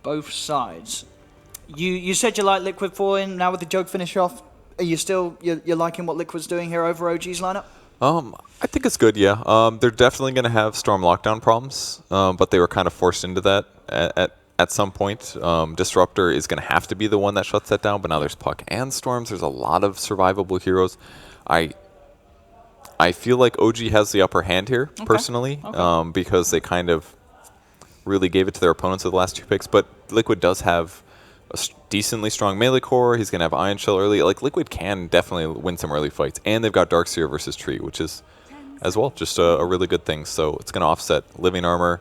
both sides. You said you like Liquid 4 in, now with the joke finish off. Are you still, you're liking what Liquid's doing here over OG's lineup? I think it's good, yeah. They're definitely going to have Storm lockdown problems, but they were kind of forced into that at some point. Disruptor is going to have to be the one that shuts that down, but now there's Puck and Storms. There's a lot of survivable heroes. I feel like OG has the upper hand here, personally, because they kind of really gave it to their opponents with the last 2 picks. But Liquid does have a decently strong melee core. He's going to have Ion Shell early. Like, Liquid can definitely win some early fights. And they've got Darkseer versus Tree, which is, as well, just a really good thing. So it's going to offset Living Armor,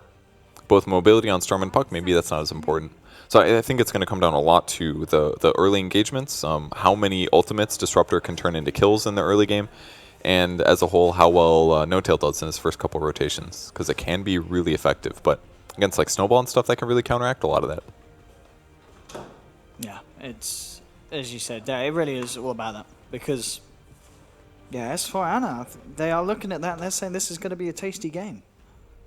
both mobility on Storm and Puck. Maybe that's not as important. So I think it's going to come down a lot to the early engagements, how many ultimates Disruptor can turn into kills in the early game, and as a whole, how well No-Tail does in his first couple rotations, because it can be really effective. But against like Snowball and stuff, that can really counteract a lot of that. Yeah, it's, as you said, it really is all about that. Because, yeah, S4 Anna, they are looking at that and they're saying this is going to be a tasty game.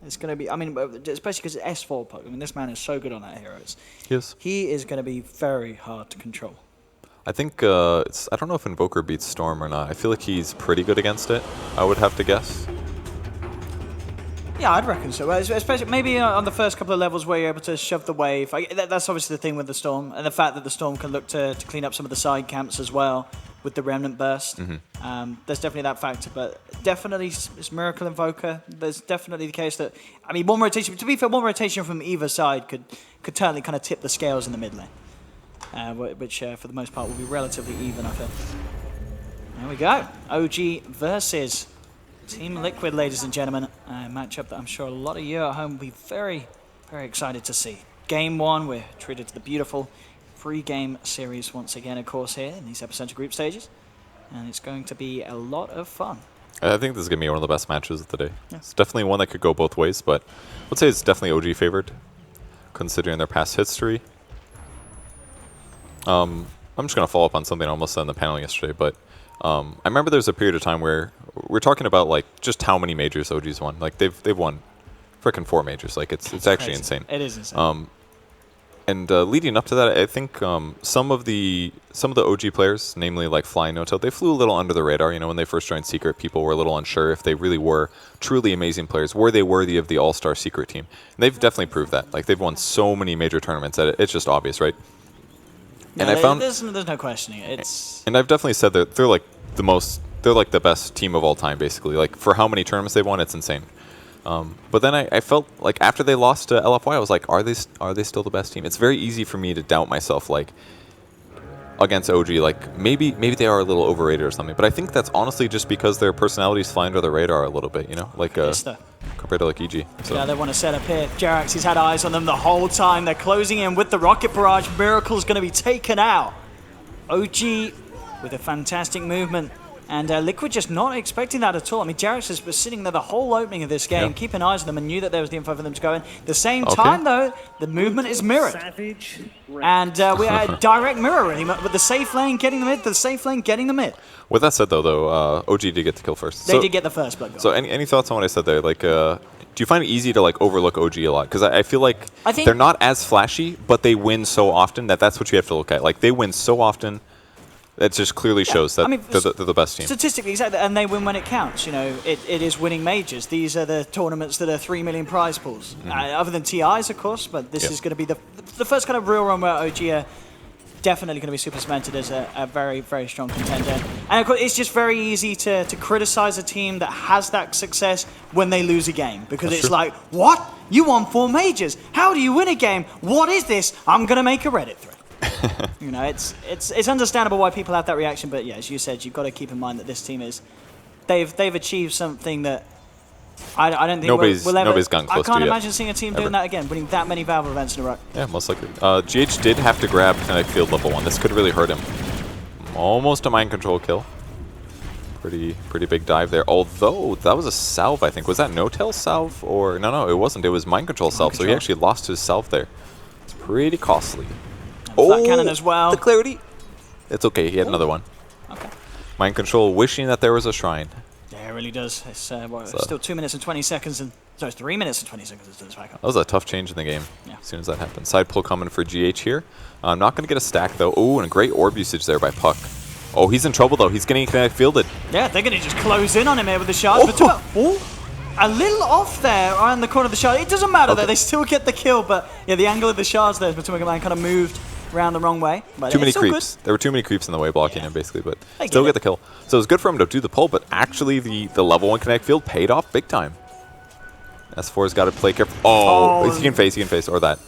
It's going to be, I mean, especially because it's S4 Puck. I mean, this man is so good on that hero. Yes. He is going to be very hard to control. I think, I don't know if Invoker beats Storm or not. I feel like he's pretty good against it, I would have to guess. Yeah, I'd reckon so. Especially maybe on the first couple of levels where you're able to shove the wave. That's obviously the thing with the Storm, and the fact that the Storm can look to clean up some of the side camps as well with the Remnant Burst. There's definitely that factor, but definitely it's Miracle Invoker. There's definitely the case that, I mean, one rotation, to be fair, one rotation from either side could totally kind of tip the scales in the mid lane, which for the most part will be relatively even, I feel. There we go. OG versus Team Liquid, ladies and gentlemen. A matchup that I'm sure a lot of you at home will be very, very excited to see. Game 1, we're treated to the beautiful 3-game series once again, of course, here in these Epicenter group stages. And it's going to be a lot of fun. I think this is going to be one of the best matches of the day. Yeah. It's definitely one that could go both ways, but I would say it's definitely OG favored, considering their past history. I'm just going to follow up on something I almost said in the panel yesterday, but I remember there's a period of time where we're talking about like just how many majors OG's won. Like they've won frickin' 4 majors. Like it's actually crazy. insane. It is insane. And leading up to that, I think some of the OG players, namely like Fly and No-Tail, they flew a little under the radar. You know, when they first joined Secret, people were a little unsure if they really were truly amazing players. Were they worthy of the All-Star Secret team? And they've definitely proved that. Like they've won so many major tournaments that it's just obvious, right? Yeah, and I found there's no questioning it. And I've definitely said that they're like the best team of all time, basically. Like for how many tournaments they've won, it's insane. But then I felt like after they lost to LFY, I was like, are they still the best team? It's very easy for me to doubt myself, like against OG. Like maybe they are a little overrated or something. But I think that's honestly just because their personalities fly under the radar a little bit, you know, like compared to like EG. So. Yeah, they want to set up here. Jerax, he's had eyes on them the whole time. They're closing in with the rocket barrage. Miracle's going to be taken out. OG with a fantastic movement. And Liquid just not expecting that at all. I mean, Jerax was sitting there the whole opening of this game, keeping eyes on them, and knew that there was the info for them to go in. At the same time, though, the movement is mirrored. And we had a direct mirror, really, with the safe lane getting the mid, the safe lane getting the mid. With that said, though, OG did get the kill first. They did get the first blood goal. So any thoughts on what I said there? Like, do you find it easy to like overlook OG a lot? Because I feel like they're not as flashy, but they win so often that's what you have to look at. Like, they win so often. It just clearly shows that they're the best team. Statistically, exactly, and they win when it counts. You know, it is winning majors. These are the tournaments that are 3 million prize pools. Other than TIs, of course, but this is going to be the first kind of real run where OG are definitely going to be super cemented as a very, very strong contender. And of course, it's just very easy to criticize a team that has that success when they lose a game. Because it's like, what? You won 4 majors. How do you win a game? What is this? I'm going to make a Reddit thread. You know, it's understandable why people have that reaction, but yeah, as you said, you've got to keep in mind that this team they've achieved something that I don't think nobody's gotten close to. I can't imagine seeing a team doing that again, winning that many Valve events in a row. Yeah, most likely. GH did have to grab Kinetic Field level 1. This could really hurt him. Almost a mind control kill. Pretty big dive there. Although that was a salve, I think. Was that No-Tail salve or no? It wasn't. It was mind control salve. So he actually lost his salve there. It's pretty costly. Flat cannon as well. The clarity. It's okay. He had another one. Okay. Mind control, wishing that there was a shrine. Yeah, it really does. It's still 2 minutes and 20 seconds, and So it's 3 minutes and 20 seconds to this back up. That was a tough change in the game Yeah. as soon as that happened. Side pull coming for GH here. Not going to get a stack, though. Oh, and a great orb usage there by Puck. Oh, he's in trouble, though. He's getting kinetic fielded. Yeah, they're going to just close in on him here with the shards. Oh, a little off there around the corner of the shard. It doesn't matter, though. They still get the kill, but yeah, the angle of the shards there, Matuma Man kind of moved around the wrong way. But Too many creeps. There were too many creeps in the way blocking him, basically, but still get the kill. So it was good for him to do the pull, but actually the level 1 kinetic field paid off big time. S4's got to play careful. Oh, he can face, or that.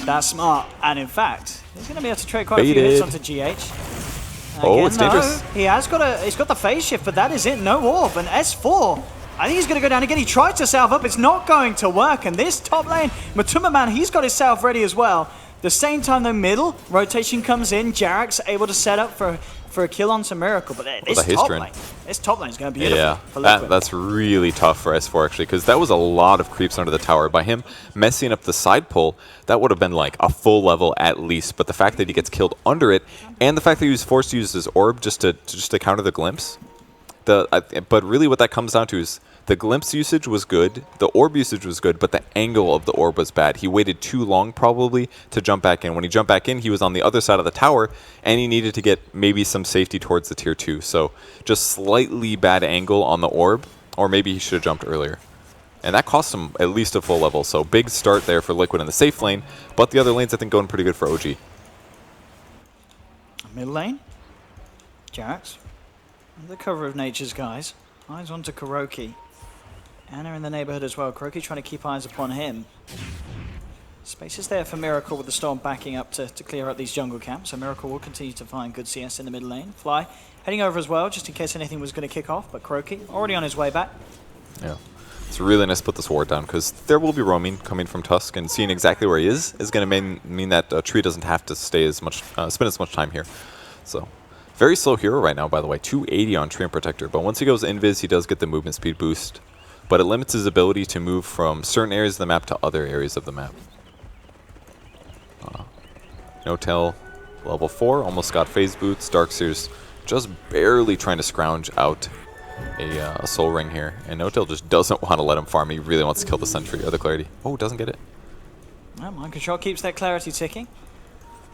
That's smart. And in fact, he's going to be able to trade quite a few hits onto GH. Oh, it's dangerous. He's got the phase shift, but that is it. No orb. And S4, I think he's going to go down again. He tried to salve up. It's not going to work. And this top lane, Matuma Man, he's got his salve ready as well. The same time, the middle rotation comes in. Jarek's able to set up for a kill onto Miracle, but this top lane is going to be beautiful. Yeah, that's really tough for S4 actually, because that was a lot of creeps under the tower. By him messing up the side pull, that would have been like a full level at least. But the fact that he gets killed under it, and the fact that he was forced to use his orb just to counter the glimpse, but really what that comes down to is the glimpse usage was good, the orb usage was good, but the angle of the orb was bad. He waited too long probably to jump back in. When he jumped back in, he was on the other side of the tower, and he needed to get maybe some safety towards the tier 2. So just slightly bad angle on the orb, or maybe he should have jumped earlier. And that cost him at least a full level. So big start there for Liquid in the safe lane, but the other lanes I think going pretty good for OG. Mid lane, Jarek's under the cover of nature's guys. Eyes onto Kuroki. Anna in the neighborhood as well. Kuroki trying to keep eyes upon him. Space is there for Miracle with the Storm backing up to clear out these jungle camps. So Miracle will continue to find good CS in the mid lane. Fly heading over as well, just in case anything was going to kick off. But Kuroki already on his way back. Yeah. It's really nice to put this ward down, because there will be roaming coming from Tusk, and seeing exactly where he is going to mean that Tree doesn't have to stay as much, spend as much time here. So very slow hero right now, by the way. 280 on Tree and Protector, but once he goes invis, he does get the movement speed boost. But it limits his ability to move from certain areas of the map to other areas of the map. No-Tail, level 4, almost got phase boots. Darkseer's just barely trying to scrounge out a soul ring here. And No-Tail just doesn't want to let him farm. He really wants to kill the sentry or the clarity. Oh, doesn't get it. Well, Mind Control keeps that clarity ticking.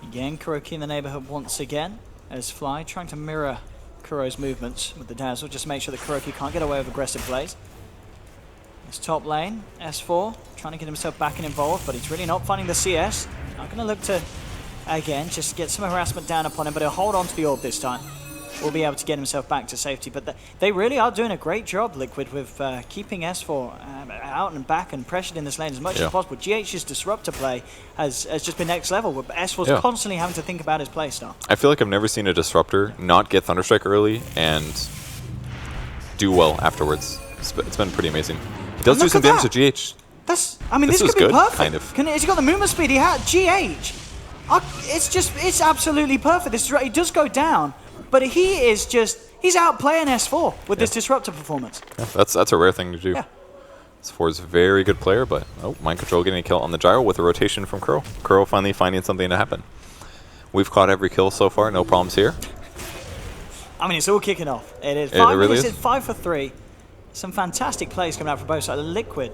Again, Kuroki in the neighborhood once again. As Fly trying to mirror Kuro's movements with the Dazzle, just make sure that Kuroki can't get away with aggressive plays. It's top lane, S4, trying to get himself back and involved, but he's really not finding the CS. Not going to look to, again, just get some harassment down upon him, but he'll hold on to the orb this time. Will be able to get himself back to safety, but they really are doing a great job, Liquid, with keeping S4 out and back and pressured in this lane as much as possible. GH's Disruptor play has just been next level, but S4's constantly having to think about his play style. I feel like I've never seen a Disruptor not get Thunderstrike early and do well afterwards. It's been pretty amazing. He does do some damage to GH. This could be perfect. Kind of. Has he got the movement speed? He had GH. It's absolutely perfect. He does go down, but he's outplaying S4 with this Disruptor performance. Yeah, that's a rare thing to do. Yeah. S4 is a very good player, but Mind Control getting a kill on the gyro with a rotation from Kuro. Kuro finally finding something to happen. We've caught every kill so far, no problems here. It's all kicking off. It is. It really is. It's 5 for 3. Some fantastic plays coming out from both sides. Liquid,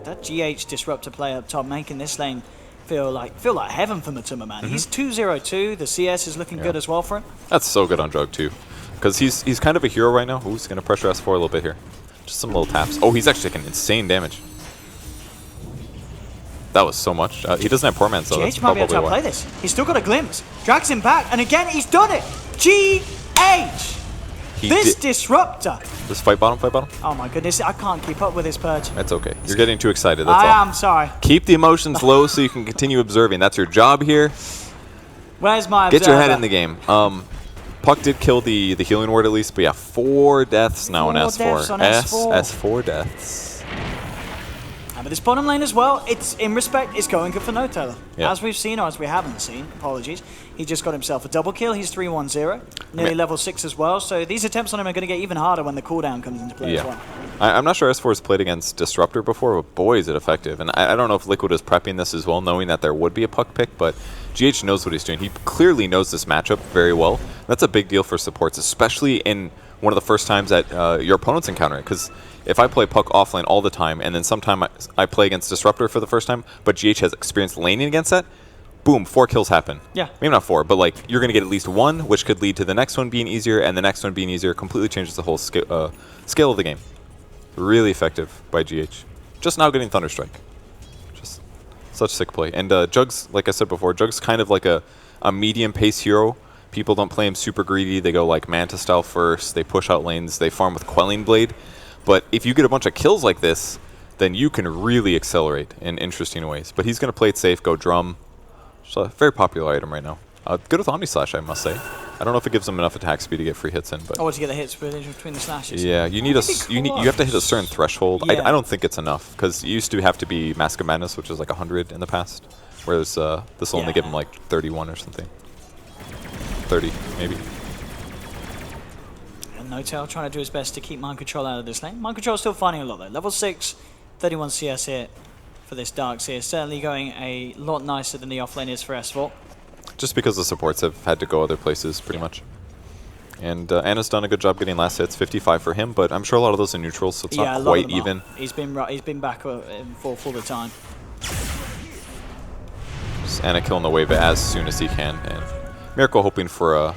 that GH Disruptor play up top, making this lane feel like heaven for Matuma Man. He's 2-0-2. The CS is looking good as well for him. That's so good on Drug too, because he's kind of a hero right now. He's going to pressure S4 a little bit here. Just some little taps. Oh, he's actually taking insane damage. That was so much. He doesn't have poor man, so that's GH might be able to outplay this. He's still got a glimpse. Drags him back, and again, he's done it. GH! This Disruptor. Just fight bottom. Oh my goodness, I can't keep up with this Purge. That's okay. You're getting too excited, that's all. I am, sorry. Keep the emotions low so you can continue observing. That's your job here. Where's my observer? Get your head in the game. Puck did kill the healing ward at least, but yeah, 4 deaths now on S4. S4 deaths. But this bottom lane as well, it's going good for No-Tail. Yeah. As we've seen, or as we haven't seen, apologies, he just got himself a double kill. He's 3-1-0, nearly level 6 as well. So these attempts on him are going to get even harder when the cooldown comes into play as well. I'm not sure S4 has played against Disruptor before, but boy, is it effective. And I don't know if Liquid is prepping this as well, knowing that there would be a Puck pick, but GH knows what he's doing. He clearly knows this matchup very well. That's a big deal for supports, especially in one of the first times that your opponents encounter it. Because if I play Puck offlane all the time, and then sometime I play against Disruptor for the first time, but GH has experience laning against that, boom, 4 kills happen. Yeah. Maybe not 4, but like you're going to get at least 1, which could lead to the next one being easier, and the next one being easier. Completely changes the whole scale of the game. Really effective by GH. Just now getting Thunderstrike. Just such sick play. And Jug's, like I said before, Jug's kind of like a medium pace hero. People don't play him super greedy. They go like Manta style first. They push out lanes. They farm with Quelling Blade. But if you get a bunch of kills like this, then you can really accelerate in interesting ways. But he's going to play it safe, go Drum. It's a very popular item right now. Good with Omni Slash, I must say. I don't know if it gives him enough attack speed to get free hits in, but to get the hits between the slashes. yeah, you need you have to hit a certain threshold. Yeah. I don't think it's enough because you used to have to be Mask of Madness, which is like 100 in the past, whereas this will only give him like 31 or something. 30 maybe. And No-Tail trying to do his best to keep Mind Control out of this lane. Mind Control still finding a lot though. Level 6, 31 CS here for this Dark Seer. Certainly going a lot nicer than the off-lane is for S4. Just because the supports have had to go other places pretty much. And Anna's done a good job getting last hits, 55 for him, but I'm sure a lot of those are neutrals, so it's not quite even. He's been back in full the time. Just Anna killing the wave as soon as he can, and Miracle hoping for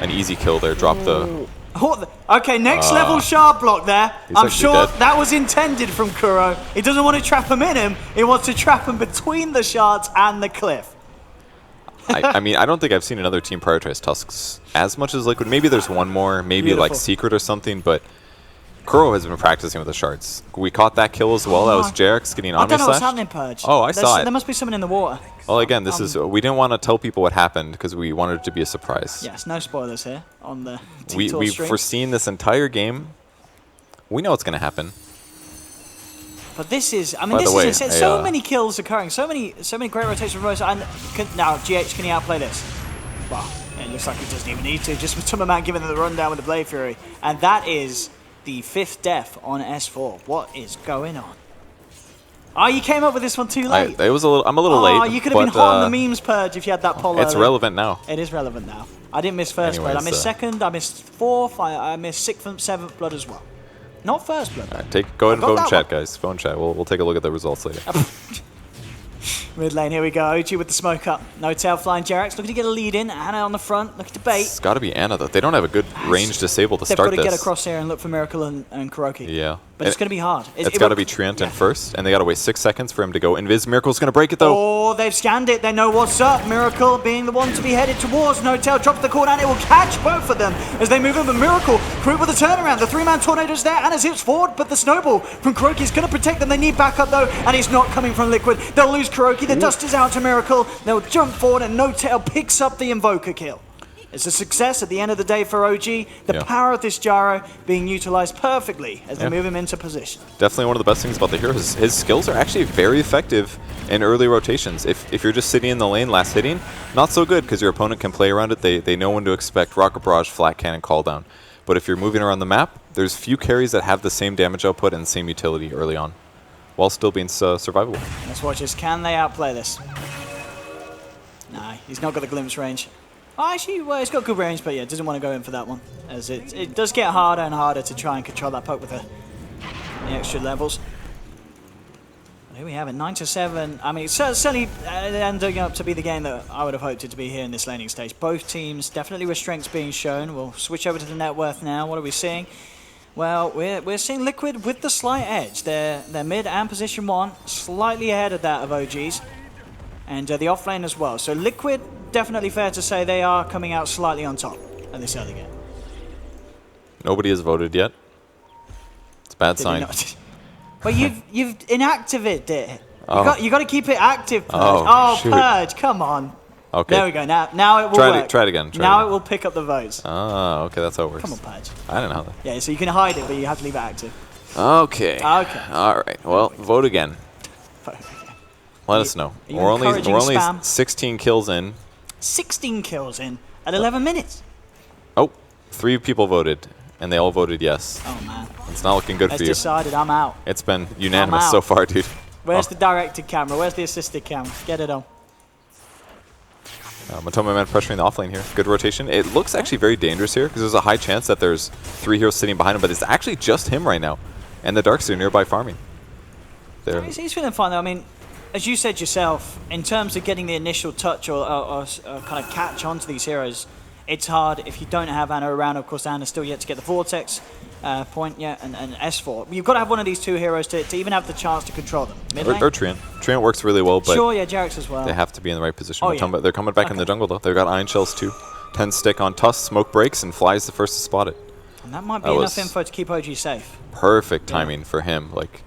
an easy kill there, drop the... Okay, next level shard block there. I'm sure dead. that was intended from Kuro. He doesn't want to trap him in him, he wants to trap him between the shards and the cliff. I mean, I don't think I've seen another team prioritize Tusks as much as Liquid. Maybe there's one more, maybe like Secret or something, but Kuro has been practicing with the shards. We caught that kill as well. That was Jarex getting Omni Slash. I don't know what's happening, Purge. Oh, I saw it. There must be something in the water. Well, again, this is we didn't want to tell people what happened because we wanted it to be a surprise. Yes, no spoilers here on the We've stream. foreseen this entire game. We know what's going to happen. But this is, I mean, so many kills occurring, so many great rotations from Rose. And now, GH, can he outplay this? Well, it looks like he doesn't even need to. Just Tumberman giving them the rundown with the Blade Fury. And that is the 5th death on S4. What is going on? Oh, you came up with this one too late. I'm a little late. Oh, you could have been hot on the memes, Purge, if you had that poll It's earlier. relevant now. It is relevant now. I didn't miss first blood. I missed second, I missed 4th, I missed 6th and 7th blood as well. Not first blood. All right, go ahead and vote in chat, guys. Vote in chat. We'll take a look at the results later. Mid lane, here we go. OG with the smoke up. No-Tail flying Jarex, looking to get a lead in. Anna on the front, looking to bait. It's got to be Anna, though. They don't have a good range disable to start this. They've got to get across here and look for Miracle and Kuroki. Yeah. But it's going to be hard. It's got to be Treant in first, and they got to wait 6 seconds for him to go. Invis Miracle's going to break it, though. Oh, they've scanned it. They know what's up. Miracle being the one to be headed towards. No-Tail drops the cord, and it will catch both of them as they move over. Miracle, Crew with a turnaround. The 3-man tornado's there, and as zips forward, but the snowball from Kuroki's going to protect them. They need backup, though, and it's not coming from Liquid. They'll lose Kuroki. The dust is out to Miracle. They'll jump forward, and No-Tail picks up the Invoker kill. It's a success at the end of the day for OG. The power of this Gyro being utilized perfectly as they move him into position. Definitely one of the best things about the hero is his skills are actually very effective in early rotations. If you're just sitting in the lane last hitting, not so good because your opponent can play around it. They know when to expect Rocket Barrage, Flat Cannon, Call Down. But if you're moving around the map, there's few carries that have the same damage output and the same utility early on, while still being survivable. Let's watch this. Can they outplay this? Nah, he's not got the glimpse range. Oh, actually, well, he's got good range, but yeah, doesn't want to go in for that one. As it does get harder and harder to try and control that poke with the extra levels. But here we have it, 9-7. I mean, it's certainly ending up to be the game that I would have hoped it to be here in this laning stage. Both teams, definitely with strengths being shown. We'll switch over to the net worth now. What are we seeing? Well, we're seeing Liquid with the slight edge. They're mid and position 1, slightly ahead of that of OG's. And the offlane as well. So Liquid, definitely fair to say they are coming out slightly on top of this early game. Nobody has voted yet. It's a bad sign. But you've inactivated it. You got to keep it active, Purge. Oh, Purge, come on. Okay. There we go. Now it will work. Try it again. Now it will pick up the votes. Oh, okay, that's how it works. Come on, Purge. I don't know how that. Yeah, so you can hide it, but you have to leave it active. Okay. All right. Well, vote again. Let us know. We're only 16 kills in. 16 kills in at 11 minutes. Oh, 3 people voted, and they all voted yes. Oh, man. It's not looking good for you. It's decided. I'm out. It's been unanimous so far, dude. Where's the directed camera? Where's the assisted camera? Get it on. Matoma Man pressuring the offlane here. Good rotation. It looks actually very dangerous here because there's a high chance that there's 3 heroes sitting behind him, but it's actually just him right now. And the Darkseer nearby farming. There. He's feeling fine though. I mean, as you said yourself, in terms of getting the initial touch or kind of catch onto these heroes, it's hard if you don't have Ana around. Of course, Ana's still yet to get the Vortex point yet, and S4. You've got to have one of these 2 heroes to even have the chance to control them. Or Treant. Treant works really well, but sure, yeah, Jarek's as well. They have to be in the right position. Oh, yeah. They're coming back in the jungle though. They've got Iron Shells too. 10 stick on Tusk, smoke breaks, and Fly's the first to spot it. And that might be enough info to keep OG safe. Perfect timing for him. Like,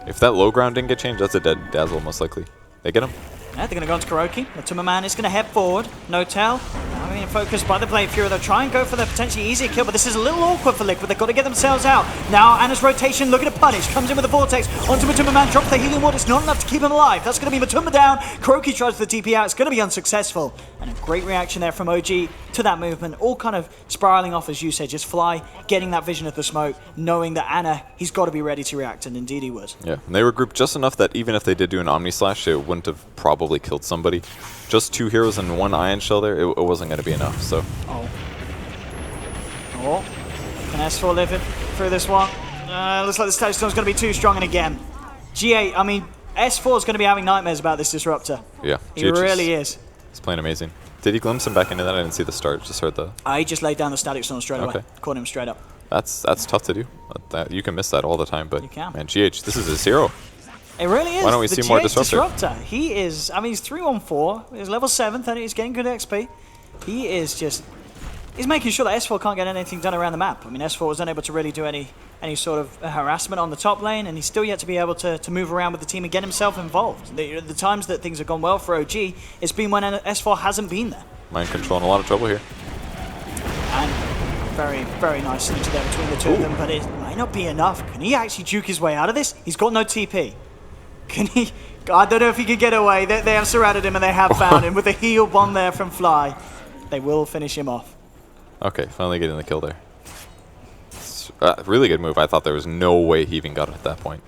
if that low ground didn't get changed, that's a dead Dazzle most likely. They get him. Yeah, they're going to go into Kuroki. Matuma Man is going to head forward. No tell. Now being focused by the Blade Fury. They'll try and go for the potentially easier kill, but this is a little awkward for Liquid. They've got to get themselves out. Now Ana's rotation looking to punish. Comes in with the Vortex onto Matuma Man. Drops the healing ward. It's not enough to keep him alive. That's going to be Matuma down. Kuroki tries for the TP out. It's going to be unsuccessful. And a great reaction there from OG to that movement. All kind of spiraling off, as you said. Just Fly getting that vision of the smoke, knowing that Ana, he's got to be ready to react, and indeed he was. Yeah, and they were grouped just enough that even if they did do an Omni Slash, it wouldn't have probably killed somebody. Just 2 heroes and 1 Ion Shell there, it wasn't going to be enough, so. Oh. Can S4 live it through this one? Looks like the Static Storm's going to be too strong, and again. G8, I mean, S4 is going to be having nightmares about this Disruptor. Yeah. He really is. He's playing amazing. Did he glimpse him back into that? I didn't see the start, just heard the... He just laid down the Static Storm straight away. Caught him straight up. That's tough to do. You can miss that all the time, but you can. Man, GH, this is his hero. It really is. Why don't we see more Disruptor? He is, I mean, he's 3-1-4. He's level 7th, and he's getting good XP. He is just... He's making sure that S4 can't get anything done around the map. I mean, S4 was unable to really do any sort of harassment on the top lane, and he's still yet to be able to move around with the team and get himself involved. The times that things have gone well for OG, it's been when S4 hasn't been there. Mind control in a lot of trouble here. And very, very nice synergy there between the two of them, but it might not be enough. Can he actually juke his way out of this? He's got no TP. Can he? I don't know if he can get away. They have surrounded him and they have found him with a heal bomb there from Fly. They will finish him off. Okay, finally getting the kill there. Really good move. I thought there was no way he even got it at that point.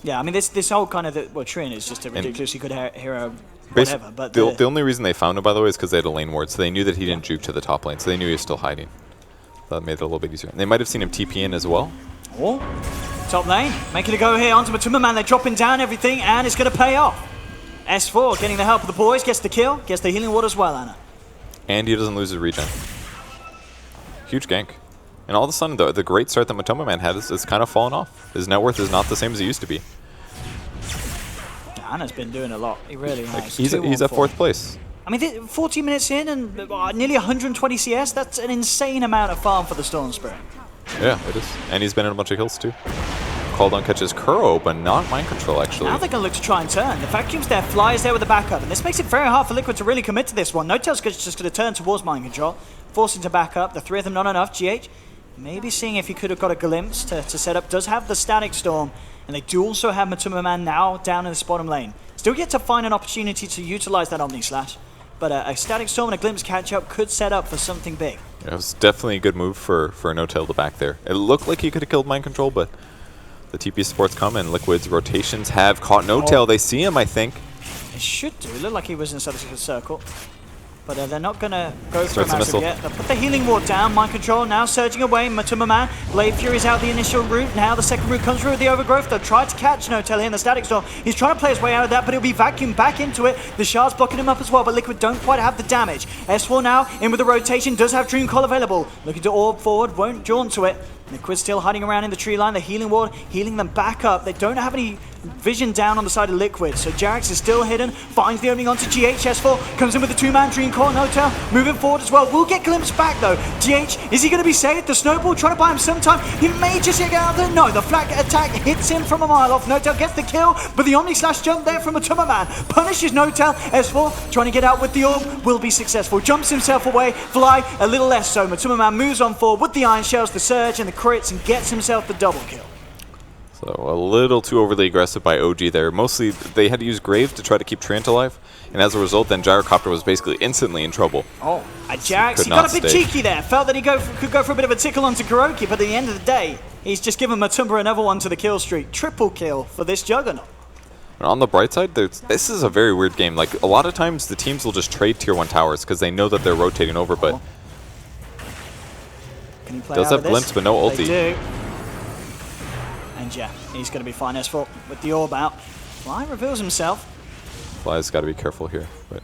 Yeah, I mean, this whole kind of... Treant is just a ridiculously good hero, whatever. But the only reason they found him, by the way, is because they had a lane ward, so they knew that he didn't juke to the top lane, so they knew he was still hiding. That made it a little bit easier. And they might have seen him TP in as well. Oh, top lane, making a go here onto Matuma Man. They're dropping down everything, and it's going to pay off. S4 getting the help of the boys, gets the kill, gets the healing ward as well, Ana. And he doesn't lose his regen. Huge gank. And all of a sudden, the great start that Matoma Man had is kind of fallen off. His net worth is not the same as it used to be. Yeah, Ana's been doing a lot. He really has. Like, he's at 4th place. I mean, 40 minutes in and nearly 120 CS. That's an insane amount of farm for the Storm Spirit. Yeah, it is. And he's been in a bunch of kills too. Called on catches Kuro, but not mind control actually. Now they're going to look to try and turn. The Vacuum's there, Fly is there with the backup, and this makes it very hard for Liquid to really commit to this one. No-Tail's just going to turn towards mind control, forcing to back up. The 3 of them not enough. GH maybe seeing if he could have got a glimpse to set up. Does have the Static Storm, and they do also have Matuma Man now down in this bottom lane. Still yet to find an opportunity to utilize that Omni Slash, but a Static Storm and a Glimpse catch-up could set up for something big. Yeah, it was definitely a good move for No-Tail to back there. It looked like he could have killed mind control, but the TP supports come, and Liquid's rotations have caught No-Tail. They see him, I think. It should do. It looked like he was inside the circle. But they're not going to go for him as of yet. They'll put the healing ward down. Mind control now surging away. Matuma Man. Blade Fury's out the initial route. Now the second route comes through with the overgrowth. They'll try to catch No-Tail here in the Static Storm. He's trying to play his way out of that, but he'll be vacuumed back into it. The Shard's blocking him up as well, but Liquid don't quite have the damage. S4 now in with the rotation. Does have Dream Call available. Looking to orb forward. Won't jaunt to it. Liquid still hiding around in the tree line. The healing ward healing them back up. They don't have any vision down on the side of Liquid, so Jarex is still hidden. Finds the opening onto GHS4. Comes in with the 2-man Dream Core. No-Tail moving forward as well. Will get glimpsed back though. GH, is he going to be saved? The snowball trying to buy him some time. He may just get out there. No, the flag attack hits him from a mile off. No-Tail gets the kill, but the Omni Slash jump there from Matuma Man punishes No-Tail. S4 trying to get out with the orb will be successful. Jumps himself away. Fly a little less so. Matuma Man moves on forward with the Iron Shells, the Surge and the crits, and gets himself the double kill. So a little too overly aggressive by OG there. Mostly they had to use Grave to try to keep Treant alive, and as a result then Gyrocopter was basically instantly in trouble. Oh, Jarex, he got a bit cheeky there. Felt that he could go for a bit of a tickle onto Kuroki, but at the end of the day, he's just given Matumba another one to the kill streak. Triple kill for this Juggernaut. And on the bright side, this is a very weird game. Like, a lot of times the teams will just trade tier 1 towers because they know that they're rotating over, but can he play does out have of this? glimpse, but no ulti. They do. And yeah, he's going to be fine. S4 with the orb out. Fly reveals himself. Fly's got to be careful here, but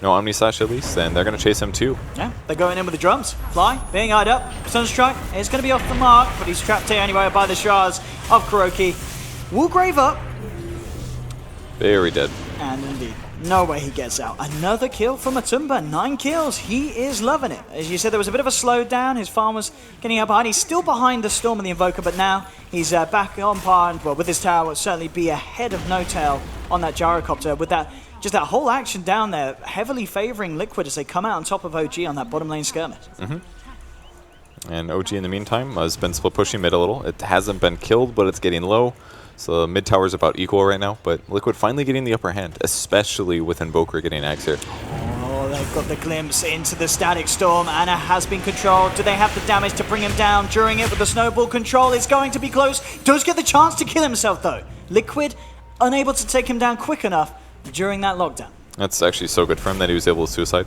no Omni Slash at least, and they're going to chase him too. Yeah, they're going in with the drums. Fly, being eyed up. Sunstrike is going to be off the mark, but he's trapped here anyway by the shards of Kuroki. Woolgrave up. Very dead. And indeed, no way he gets out. Another kill from Matumba. 9 kills. He is loving it. As you said, there was a bit of a slowdown. His farm was getting out behind. He's still behind the Storm and the Invoker, but now he's back on par. And, well, with his tower, will certainly be ahead of No Tail on that gyrocopter. With that, just that whole action down there, heavily favoring Liquid as they come out on top of OG on that bottom lane skirmish. And OG in the meantime has been split pushing mid a little. It hasn't been killed, but it's getting low. So the mid tower is about equal right now, but Liquid finally getting the upper hand, especially with Invoker getting Axe here. Oh, they've got the glimpse into the Static Storm. Anna has been controlled. Do they have the damage to bring him down during it with the snowball control? It's going to be close. Does get the chance to kill himself, though. Liquid unable to take him down quick enough during that lockdown. That's actually so good for him that he was able to suicide.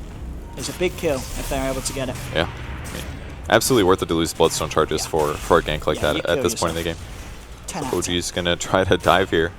It's a big kill if they're able to get it. Yeah. I mean, absolutely worth it to lose Bloodstone charges for a gank like that at this point in the game. OG's going to try to dive here.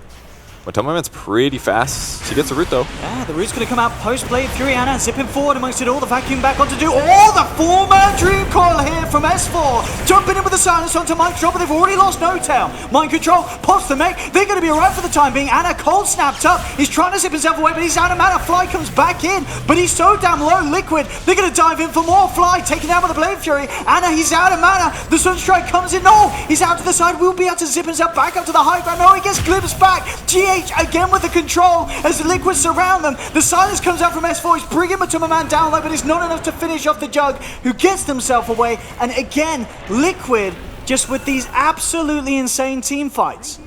Matumbaman's pretty fast. He gets a root, though. Yeah, the root's going to come out post-Blade Fury. Anna zipping forward amongst it all. The vacuum back onto do. Oh, the 4-man Dream Coil here from S4. Jumping in with the silence onto Mind Control, but they've already lost No Tail. Mind Control pops the mech. They're going to be alright for the time being. Anna cold snapped up. He's trying to zip himself away, but he's out of mana. Fly comes back in, but he's so damn low. Liquid, they're going to dive in for more. Fly taken down with the Blade Fury. Anna, he's out of mana. The Sunstrike comes in. No, he's out to the side. Will be able to zip himself back up to the high ground. No, he gets glimpsed back. GH again with the control as the Liquid surround them. The silence comes out from S4. He's bringing Matumbaman down low, but it's not enough to finish off the Jug, who gets himself away. And again, Liquid just with these absolutely insane team fights.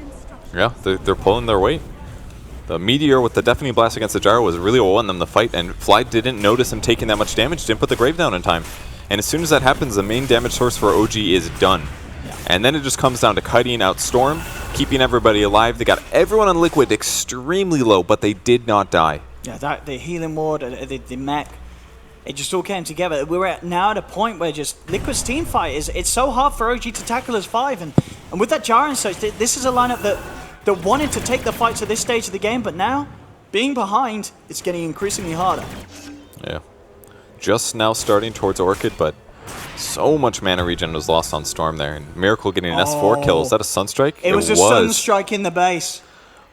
Yeah, they're pulling their weight. The Meteor with the Deafening Blast against the Gyro was really what won them the fight, and Fly didn't notice him taking that much damage, didn't put the Grave down in time. And as soon as that happens, the main damage source for OG is done. And then it just comes down to kiting out Storm, keeping everybody alive. They got everyone on Liquid extremely low, but they did not die. Yeah, the healing ward, the mech, it just all came together. We're now at a point where just Liquid's team fight it's so hard for OG to tackle as 5. And with that Gyro and such, this is a lineup that wanted to take the fight to this stage of the game, but now, being behind, it's getting increasingly harder. Yeah. Just now starting towards Orchid, but so much mana regen was lost on Storm there. And Miracle getting an S4 kill. Is that a Sunstrike? It was a Sunstrike in the base.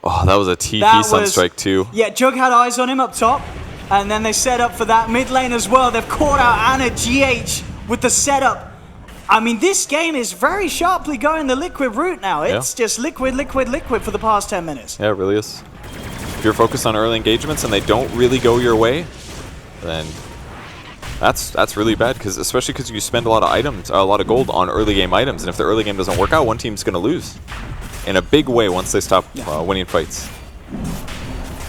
Oh, that was a TP Sunstrike too. Yeah, Jug had eyes on him up top. And then they set up for that mid lane as well. They've caught out Anna GH with the setup. I mean, this game is very sharply going the Liquid route now. It's just Liquid, Liquid, Liquid for the past 10 minutes. Yeah, it really is. If you're focused on early engagements and they don't really go your way, then that's really bad, especially because you spend a lot of items, a lot of gold on early game items, and if the early game doesn't work out, one team's going to lose in a big way once they stop winning fights.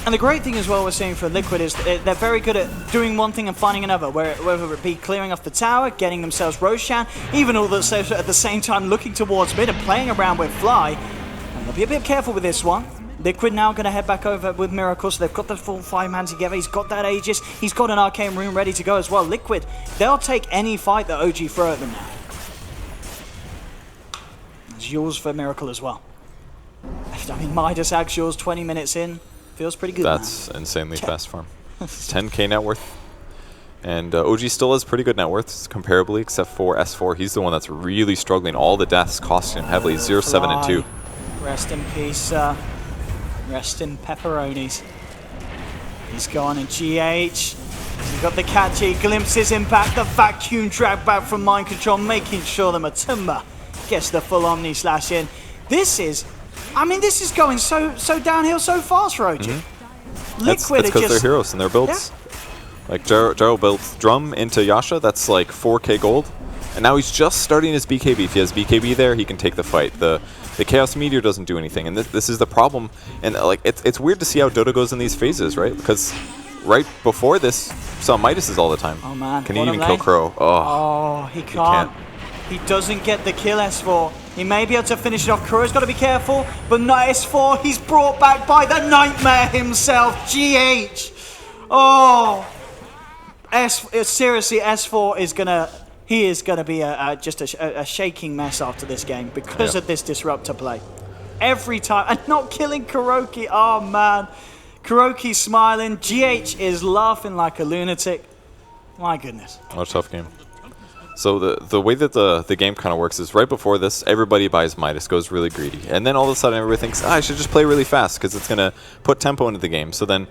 And the great thing as well we're seeing for Liquid is they're very good at doing one thing and finding another, whether it be clearing off the tower, getting themselves Roshan, even all at the same time looking towards mid and playing around with Fly. And they'll be a bit careful with this one. Liquid now going to head back over with Miracle, so they've got the full 5-man together. He's got that Aegis. He's got an Arcane Rune ready to go as well. Liquid, they'll take any fight that OG throw at them now. It's yours for Miracle as well. I mean, Midas Axials 20 minutes in. Feels pretty good. That's insanely fast farm. 10k net worth. And OG still has pretty good net worth, comparably, except for S4. He's the one that's really struggling. All the deaths costing him heavily. 0, 7, and 2. Rest in peace. Rest in pepperonis. He's gone in GH. He's got the catchy glimpses him back. The vacuum drag back from Mind Control, making sure that Matumba gets the full Omni Slash in. This is going so downhill so fast for OG. Liquid it's because they're heroes and their builds. Yeah. Like Gyro built Drum into Yasha, that's like 4k gold. And now he's just starting his BKB. If he has BKB there, he can take the fight. The Chaos Meteor doesn't do anything, and this is the problem. And like it's weird to see how Dota goes in these phases, right? Because right before this, saw Midas's all the time. Oh man, can he even kill Crow? Oh, he can't. He doesn't get the kill, S4. He may be able to finish it off. Kuro's got to be careful, but not S4. He's brought back by the Nightmare himself, GH. Oh, seriously, S4 is gonna. He is gonna be just a shaking mess after this game because of this disruptor play. Every time, and not killing KuroKy. Oh man, KuroKy's smiling. GH is laughing like a lunatic. My goodness. What a tough game. So the way that the game kind of works is right before this, everybody buys Midas, goes really greedy. And then all of a sudden everybody thinks, I should just play really fast because it's going to put tempo into the game. So then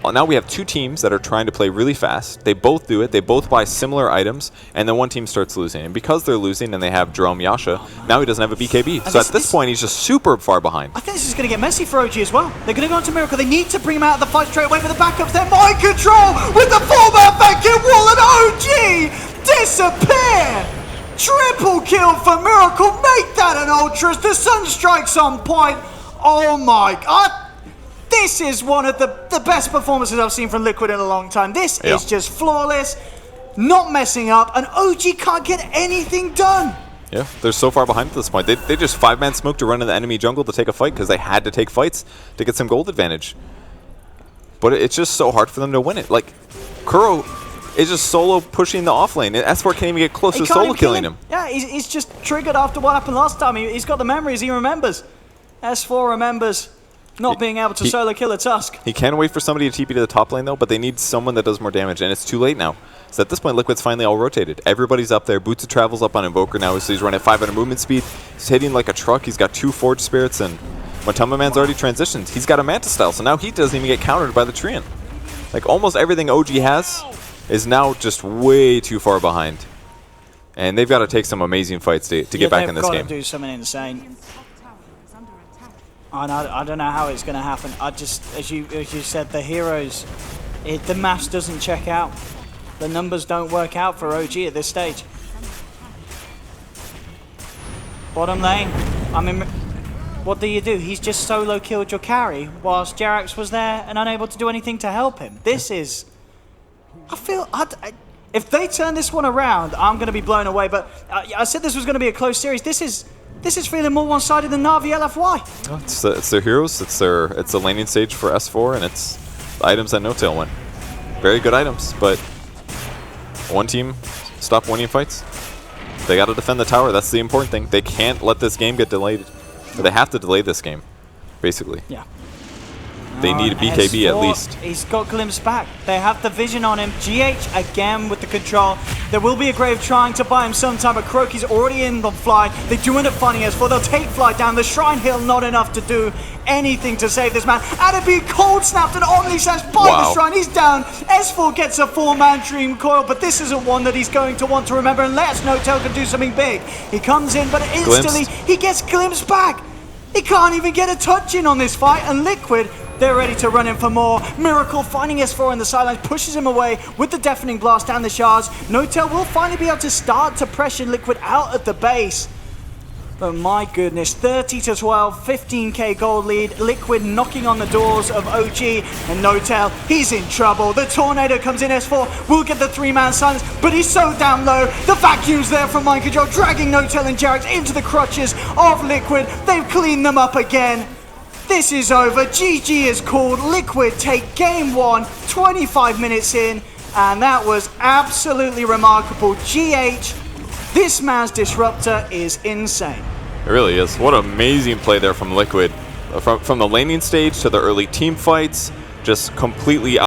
now we have two teams that are trying to play really fast. They both do it. They both buy similar items. And then one team starts losing. And because they're losing and they have Jerome Yasha, now he doesn't have a BKB. So at this point, he's just super far behind. I think this is going to get messy for OG as well. They're going to go into Miracle. They need to bring him out of the fight straight away for the backups. They're mind control with the 4-man back in wall, and OG disappear! Triple kill for Miracle. Make that an Ultras. The Sun Strike's on point. Oh my god. This is one of the best performances I've seen from Liquid in a long time. This is just flawless, not messing up, and OG can't get anything done. Yeah, they're so far behind at this point. They just 5-man smoke to run in the enemy jungle to take a fight because they had to take fights to get some gold advantage. But it's just so hard for them to win it. Like, Kuro is just solo pushing the off lane. S4 can't even get close to solo killing him. Yeah, he's just triggered after what happened last time. He's got the memories, he remembers. S4 remembers not being able to solo kill a Tusk. He can wait for somebody to TP to the top lane though, but they need someone that does more damage, and it's too late now. So at this point, Liquid's finally all rotated. Everybody's up there. Boots of Travel's up on Invoker now, so he's running at 500 movement speed. He's hitting like a truck. He's got 2 Forge Spirits, and Matama Man's already transitioned. He's got a Manta style, so now he doesn't even get countered by the Treant. Like, almost everything OG has is now just way too far behind. And they've got to take some amazing fights to get back in this game. They've got to do something insane. I don't know how it's going to happen. As you said, the heroes, the maths doesn't check out. The numbers don't work out for OG at this stage. Bottom lane. I mean, what do you do? He's just solo killed your carry whilst Jerax was there and unable to do anything to help him. This is... I feel... if they turn this one around, I'm going to be blown away. But I said this was going to be a close series. This is feeling more one-sided than Na'Vi LFY. It's their heroes. It's the laning stage for S4, and it's the items that No-Tail win. Very good items, but one team stopped winning fights. They got to defend the tower. That's the important thing. They can't let this game get delayed. They have to delay this game, basically. Yeah. They need a BKB S4, at least. He's got glimpse back. They have the vision on him. GH again with the control. There will be a Grave trying to buy him sometime, but KuroKy's already in the fly. They do end up finding S4. They'll take flight down. The Shrine Hill, not enough to do anything to save this man. Adabi cold snapped and Omni Slash by the Shrine. He's down. S4 gets a 4-man Dream Coil, but this isn't one that he's going to want to remember unless No-Tail can do something big. He comes in, but instantly he gets glimpsed back. He can't even get a touch in on this fight, and Liquid, they're ready to run in for more. Miracle finding S4 in the sidelines, pushes him away with the Deafening Blast and the shards. No-Tail will finally be able to start to pressure Liquid out at the base. But my goodness, 30-12, 15k gold lead. Liquid knocking on the doors of OG, and No-Tail, he's in trouble. The Tornado comes in, S4 will get the 3-man silence, but he's so down low. The vacuum's there from Mind Control, dragging No-Tail and Jerax into the crutches of Liquid. They've cleaned them up again. This is over. GG is called. Liquid take game 1, 25 minutes in, and that was absolutely remarkable. GH, this man's disruptor is insane. It really is. What an amazing play there from Liquid. From the laning stage to the early team fights, just completely